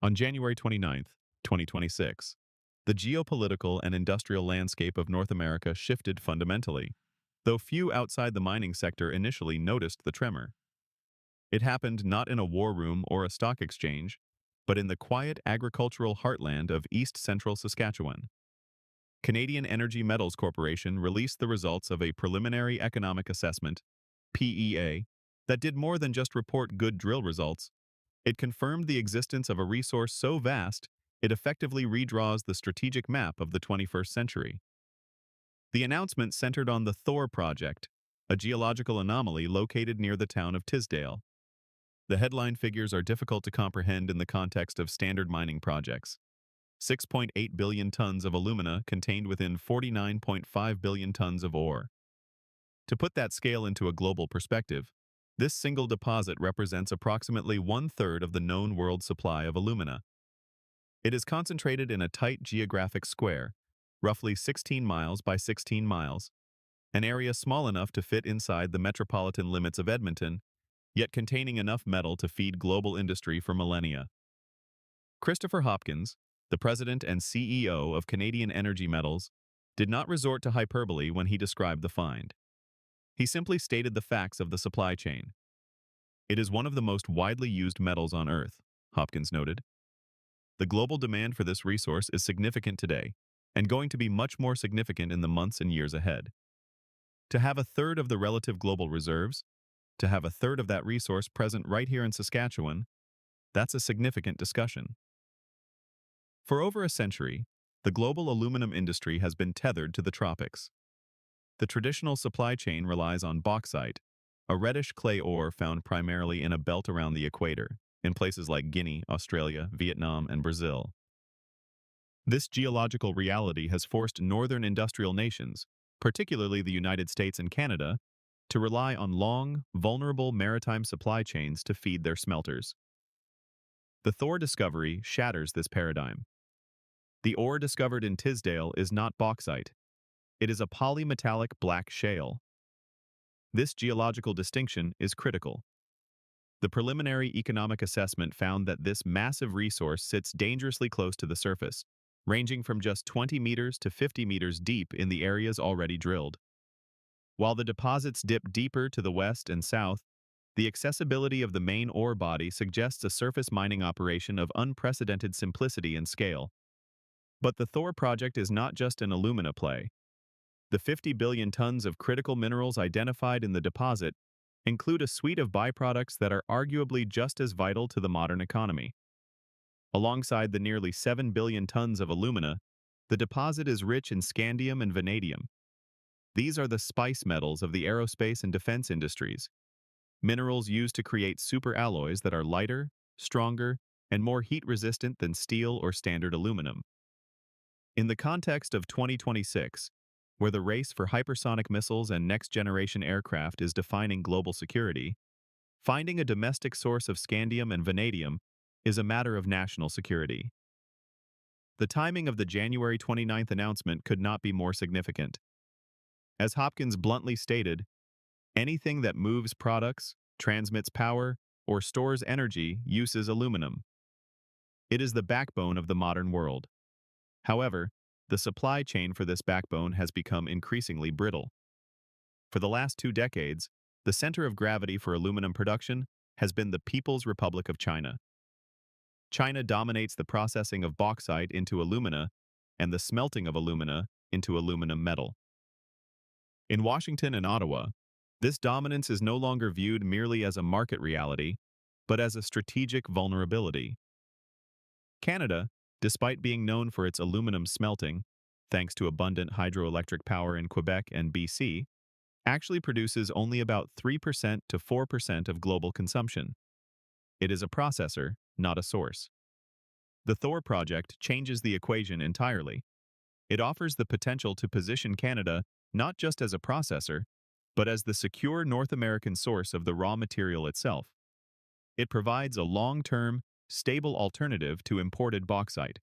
On January 29th, 2026, the geopolitical and industrial landscape of North America shifted fundamentally, though few outside the mining sector initially noticed the tremor. It happened not in a war room or a stock exchange, but in the quiet agricultural heartland of east-central Saskatchewan. Canadian Energy Metals Corporation released the results of a preliminary economic assessment, PEA, that did more than just report good drill results. It confirmed the existence of a resource so vast it effectively redraws the strategic map of the 21st century. The announcement centered on the Thor Project, a geological anomaly located near the town of Tisdale. The headline figures are difficult to comprehend in the context of standard mining projects. 6.8 billion tons of alumina contained within 49.5 billion tons of ore. To put that scale into a global perspective, this single deposit represents approximately one-third of the known world supply of alumina. It is concentrated in a tight geographic square, roughly 16 miles by 16 miles, an area small enough to fit inside the metropolitan limits of Edmonton, yet containing enough metal to feed global industry for millennia. Christopher Hopkins, the president and CEO of Canadian Energy Metals, did not resort to hyperbole when he described the find. He simply stated the facts of the supply chain. It is one of the most widely used metals on Earth, Hopkins noted. The global demand for this resource is significant today, and going to be much more significant in the months and years ahead. To have a third of the relative global reserves, to have a third of that resource present right here in Saskatchewan, that's a significant discussion. For over a century, the global aluminum industry has been tethered to the tropics. The traditional supply chain relies on bauxite, a reddish clay ore found primarily in a belt around the equator, in places like Guinea, Australia, Vietnam, and Brazil. This geological reality has forced northern industrial nations, particularly the United States and Canada, to rely on long, vulnerable maritime supply chains to feed their smelters. The Thor discovery shatters this paradigm. The ore discovered in Tisdale is not bauxite. It is a polymetallic black shale. This geological distinction is critical. The preliminary economic assessment found that this massive resource sits dangerously close to the surface, ranging from just 20 meters to 50 meters deep in the areas already drilled. While the deposits dip deeper to the west and south, the accessibility of the main ore body suggests a surface mining operation of unprecedented simplicity and scale. But the Thor project is not just an alumina play. The 50 billion tons of critical minerals identified in the deposit include a suite of byproducts that are arguably just as vital to the modern economy. Alongside the nearly 7 billion tons of alumina, the deposit is rich in scandium and vanadium. These are the spice metals of the aerospace and defense industries, minerals used to create superalloys that are lighter, stronger, and more heat-resistant than steel or standard aluminum. In the context of 2026, where the race for hypersonic missiles and next-generation aircraft is defining global security, finding a domestic source of scandium and vanadium is a matter of national security. The timing of the January 29th announcement could not be more significant. As Hopkins bluntly stated, anything that moves products, transmits power, or stores energy uses aluminum. It is the backbone of the modern world. However, the supply chain for this backbone has become increasingly brittle. For the last 2 decades, the center of gravity for aluminum production has been the People's Republic of China. China dominates the processing of bauxite into alumina and the smelting of alumina into aluminum metal. In Washington and Ottawa, this dominance is no longer viewed merely as a market reality, but as a strategic vulnerability. Canada, despite being known for its aluminum smelting, thanks to abundant hydroelectric power in Quebec and BC, actually produces only about 3% to 4% of global consumption. It is a processor, not a source. The Thor project changes the equation entirely. It offers the potential to position Canada not just as a processor, but as the secure North American source of the raw material itself. It provides a long-term, stable alternative to imported bauxite.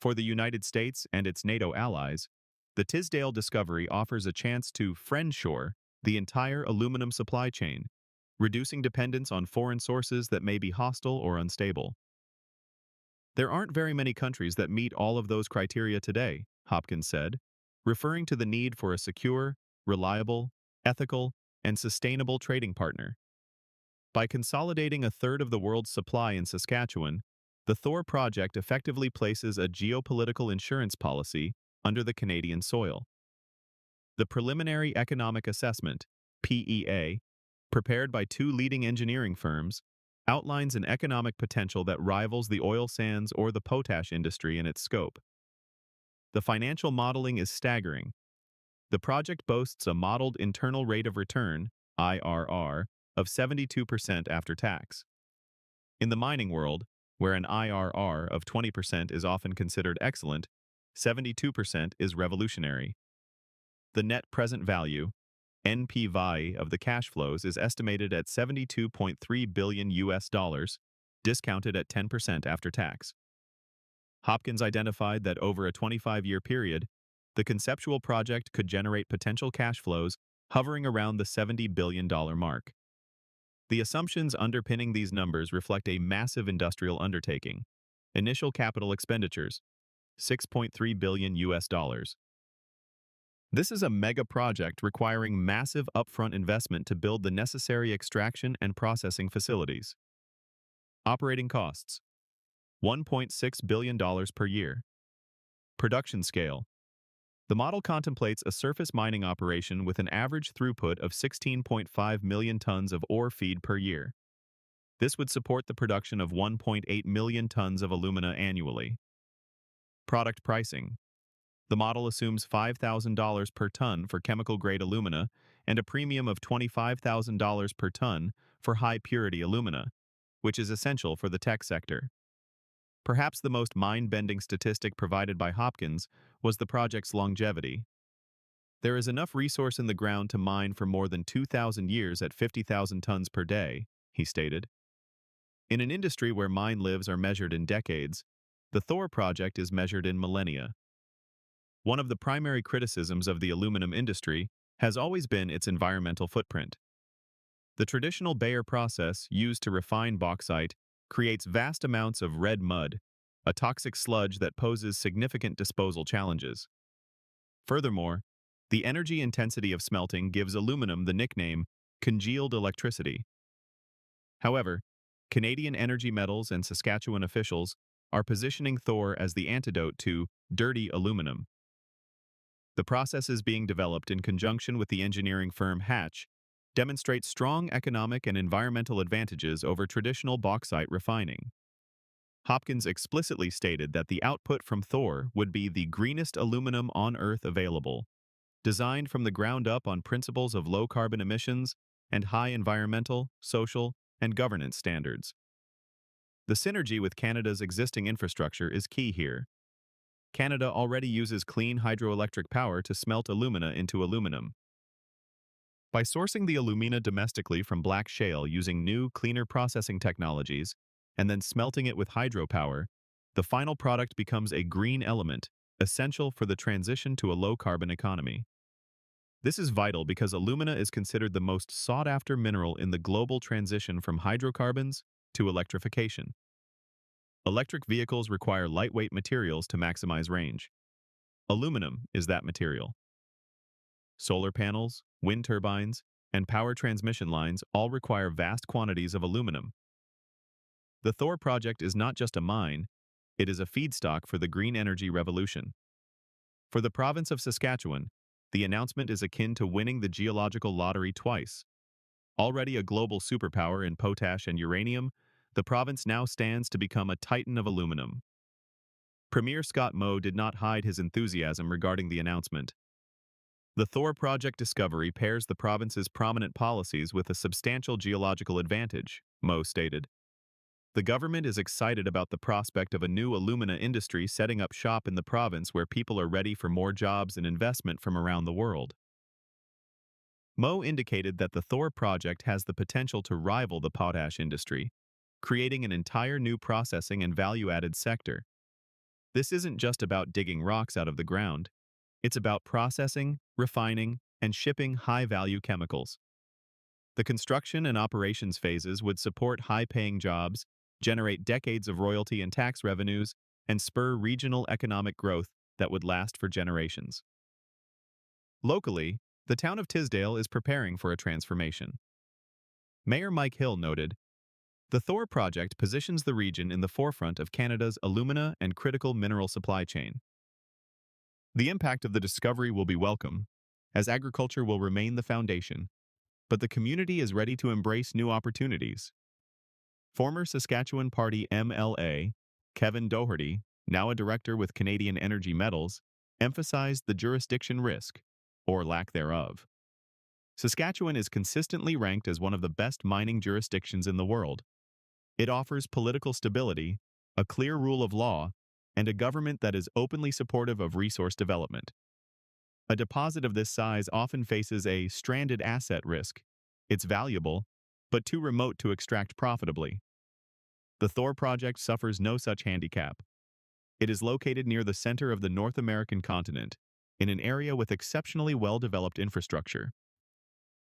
For the United States and its NATO allies, the Tisdale discovery offers a chance to friendshore the entire aluminum supply chain, reducing dependence on foreign sources that may be hostile or unstable. There aren't very many countries that meet all of those criteria today, Hopkins said, referring to the need for a secure, reliable, ethical, and sustainable trading partner. By consolidating a third of the world's supply in Saskatchewan, the Thor Project effectively places a geopolitical insurance policy under the Canadian soil. The Preliminary Economic Assessment, PEA, prepared by two leading engineering firms, outlines an economic potential that rivals the oil sands or the potash industry in its scope. The financial modeling is staggering. The project boasts a modeled internal rate of return, IRR, of 72% after tax. In the mining world, where an IRR of 20% is often considered excellent, 72% is revolutionary. The net present value, NPV, of the cash flows is estimated at 72.3 billion US dollars, discounted at 10% after tax. Hopkins identified that over a 25-year period, the conceptual project could generate potential cash flows hovering around the $70 billion mark. The assumptions underpinning these numbers reflect a massive industrial undertaking. Initial capital expenditures, 6.3 billion US dollars. This is a mega project requiring massive upfront investment to build the necessary extraction and processing facilities. Operating costs, $1.6 billion per year. Production scale. The model contemplates a surface mining operation with an average throughput of 16.5 million tons of ore feed per year. This would support the production of 1.8 million tons of alumina annually. Product pricing. The model assumes $5,000 per ton for chemical-grade alumina and a premium of $25,000 per ton for high-purity alumina, which is essential for the tech sector. Perhaps the most mind-bending statistic provided by Hopkins was the project's longevity. There is enough resource in the ground to mine for more than 2,000 years at 50,000 tons per day, he stated. In an industry where mine lives are measured in decades, the Thor Project is measured in millennia. One of the primary criticisms of the aluminum industry has always been its environmental footprint. The traditional Bayer process used to refine bauxite creates vast amounts of red mud, a toxic sludge that poses significant disposal challenges. Furthermore, the energy intensity of smelting gives aluminum the nickname congealed electricity. However, Canadian Energy Metals and Saskatchewan officials are positioning Thor as the antidote to dirty aluminum. The processes being developed in conjunction with the engineering firm Hatch demonstrate strong economic and environmental advantages over traditional bauxite refining. Hopkins explicitly stated that the output from Thor would be the greenest aluminum on Earth available, designed from the ground up on principles of low carbon emissions and high environmental, social, and governance standards. The synergy with Canada's existing infrastructure is key here. Canada already uses clean hydroelectric power to smelt alumina into aluminum. By sourcing the alumina domestically from black shale using new, cleaner processing technologies, and then smelting it with hydropower, the final product becomes a green element, essential for the transition to a low-carbon economy. This is vital because alumina is considered the most sought-after mineral in the global transition from hydrocarbons to electrification. Electric vehicles require lightweight materials to maximize range. Aluminum is that material. Solar panels, wind turbines, and power transmission lines all require vast quantities of aluminum. The Thor Project is not just a mine, it is a feedstock for the green energy revolution. For the province of Saskatchewan, the announcement is akin to winning the geological lottery twice. Already a global superpower in potash and uranium, the province now stands to become a titan of aluminum. Premier Scott Moe did not hide his enthusiasm regarding the announcement. The Thor Project discovery pairs the province's prominent policies with a substantial geological advantage, Moe stated. The government is excited about the prospect of a new alumina industry setting up shop in the province where people are ready for more jobs and investment from around the world. Moe indicated that the Thor Project has the potential to rival the potash industry, creating an entire new processing and value-added sector. This isn't just about digging rocks out of the ground. It's about processing, refining, and shipping high-value chemicals. The construction and operations phases would support high-paying jobs generate decades of royalty and tax revenues, and spur regional economic growth that would last for generations. Locally, the town of Tisdale is preparing for a transformation. Mayor Mike Hill noted, "The Thor Project positions the region in the forefront of Canada's alumina and critical mineral supply chain. The impact of the discovery will be welcome, as agriculture will remain the foundation, but the community is ready to embrace new opportunities." Former Saskatchewan Party MLA Kevin Doherty, now a director with Canadian Energy Metals, emphasized the jurisdiction risk, or lack thereof. Saskatchewan is consistently ranked as one of the best mining jurisdictions in the world. It offers political stability, a clear rule of law, and a government that is openly supportive of resource development. A deposit of this size often faces a stranded asset risk. It's valuable, but too remote to extract profitably. The Thor Project suffers no such handicap. It is located near the center of the North American continent, in an area with exceptionally well-developed infrastructure.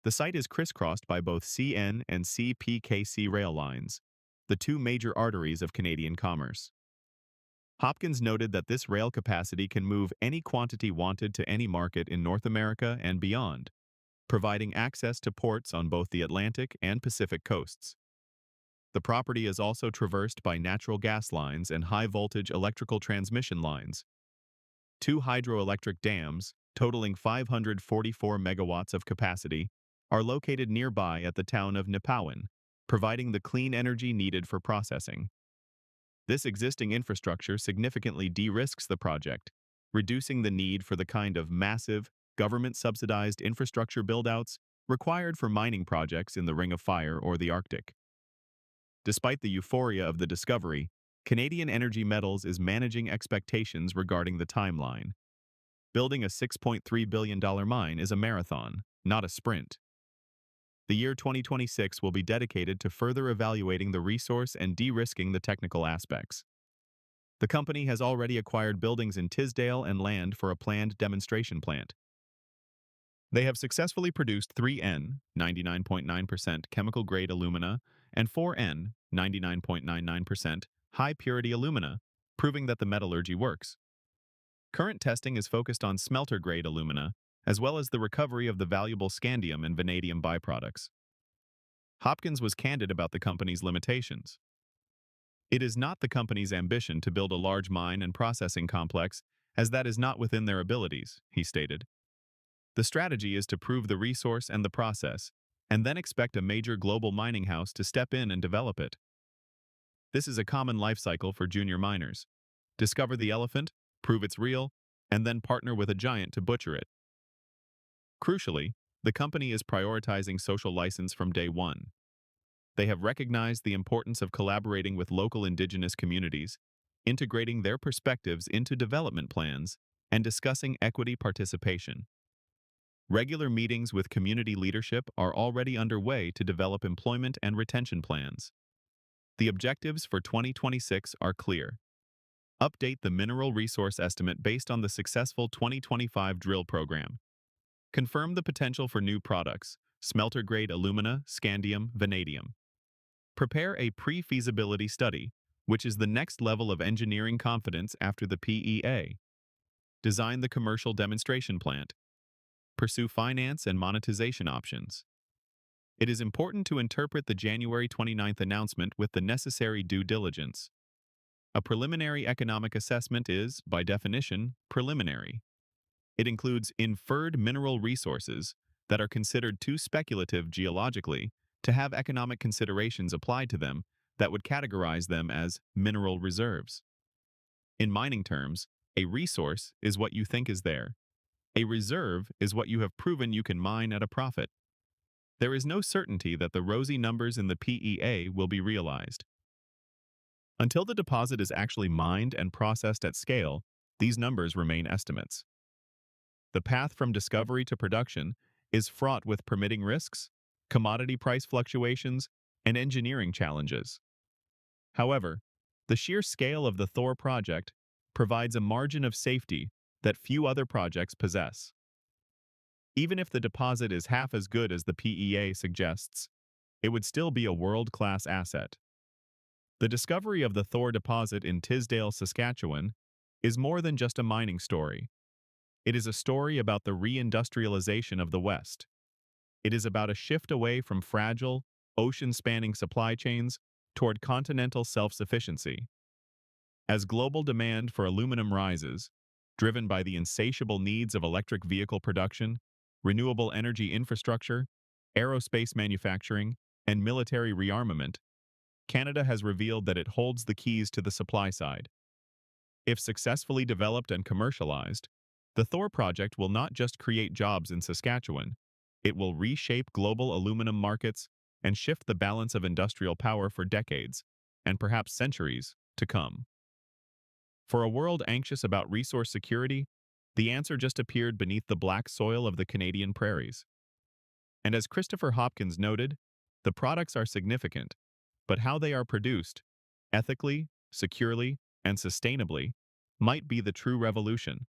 The site is crisscrossed by both CN and CPKC rail lines, the two major arteries of Canadian commerce. Hopkins noted that this rail capacity can move any quantity wanted to any market in North America and beyond, providing access to ports on both the Atlantic and Pacific coasts. The property is also traversed by natural gas lines and high-voltage electrical transmission lines. Two hydroelectric dams, totaling 544 megawatts of capacity, are located nearby at the town of Nepewan, providing the clean energy needed for processing. This existing infrastructure significantly de-risks the project, reducing the need for the kind of massive, government-subsidized infrastructure build-outs required for mining projects in the Ring of Fire or the Arctic. Despite the euphoria of the discovery, Canadian Energy Metals is managing expectations regarding the timeline. Building a $6.3 billion mine is a marathon, not a sprint. The year 2026 will be dedicated to further evaluating the resource and de-risking the technical aspects. The company has already acquired buildings in Tisdale and land for a planned demonstration plant. They have successfully produced 3N, 99.9% chemical-grade alumina, and 4N, 99.99% high-purity alumina, proving that the metallurgy works. Current testing is focused on smelter-grade alumina, as well as the recovery of the valuable scandium and vanadium byproducts. Hopkins was candid about the company's limitations. "It is not the company's ambition to build a large mine and processing complex, as that is not within their abilities," he stated. "The strategy is to prove the resource and the process, and then expect a major global mining house to step in and develop it. This is a common life cycle for junior miners. Discover the elephant, prove it's real, and then partner with a giant to butcher it." Crucially, the company is prioritizing social license from day one. They have recognized the importance of collaborating with local indigenous communities, integrating their perspectives into development plans, and discussing equity participation. Regular meetings with community leadership are already underway to develop employment and retention plans. The objectives for 2026 are clear. Update the mineral resource estimate based on the successful 2025 drill program. Confirm the potential for new products, smelter-grade alumina, scandium, vanadium. Prepare a pre-feasibility study, which is the next level of engineering confidence after the PEA. Design the commercial demonstration plant. Pursue finance and monetization options. It is important to interpret the January 29th announcement with the necessary due diligence. A preliminary economic assessment is, by definition, preliminary. It includes inferred mineral resources that are considered too speculative geologically to have economic considerations applied to them that would categorize them as mineral reserves. In mining terms, a resource is what you think is there. A reserve is what you have proven you can mine at a profit. There is no certainty that the rosy numbers in the PEA will be realized. Until the deposit is actually mined and processed at scale, these numbers remain estimates. The path from discovery to production is fraught with permitting risks, commodity price fluctuations, and engineering challenges. However, the sheer scale of the Thor project provides a margin of safety that few other projects possess. Even if the deposit is half as good as the PEA suggests, it would still be a world-class asset. The discovery of the Thor deposit in Tisdale, Saskatchewan, is more than just a mining story. It is a story about the reindustrialization of the West. It is about a shift away from fragile, ocean-spanning supply chains toward continental self-sufficiency. As global demand for aluminum rises, driven by the insatiable needs of electric vehicle production, renewable energy infrastructure, aerospace manufacturing, and military rearmament, Canada has revealed that it holds the keys to the supply side. If successfully developed and commercialized, the Thor Project will not just create jobs in Saskatchewan, it will reshape global aluminum markets and shift the balance of industrial power for decades, and perhaps centuries, to come. For a world anxious about resource security, the answer just appeared beneath the black soil of the Canadian prairies. And as Christopher Hopkins noted, the products are significant, but how they are produced, ethically, securely, and sustainably, might be the true revolution.